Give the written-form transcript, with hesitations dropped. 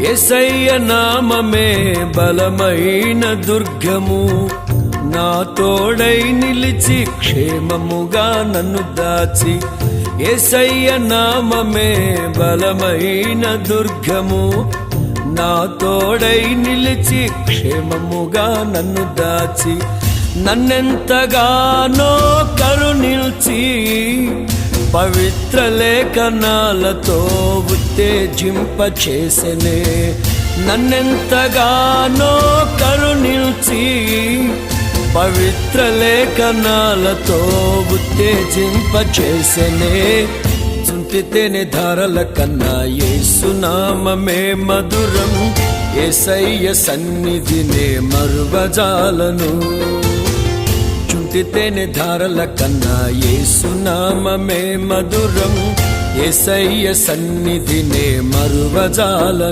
యేసయ్య నామమే బలమైన దుర్గము, నా తోడై నిలిచి క్షేమముగా నన్ను దాచి. యేసయ్య నామమే బలమైన దుర్గము, నా తోడై నిలిచి క్షేమముగా నన్ను దాచి. నన్నెంతగానో కరుణించి పవిత్ర లేఖనాలతో ఉత్తేజింపచేసెనే. నన్నెంతగానో కరుణించి పవిత్ర లేఖనాలతో ఉత్తేజింపచేసెనే. చుంటితేనే ధారల కన్నా యేసునామమే మధురం, యేసయ్య సన్నిధినే మరువజాలను. చుంటితేనే ధారల కన్నా యేసునామమే మధురం, యేసయ్య సన్నిధినే మరువజాలను.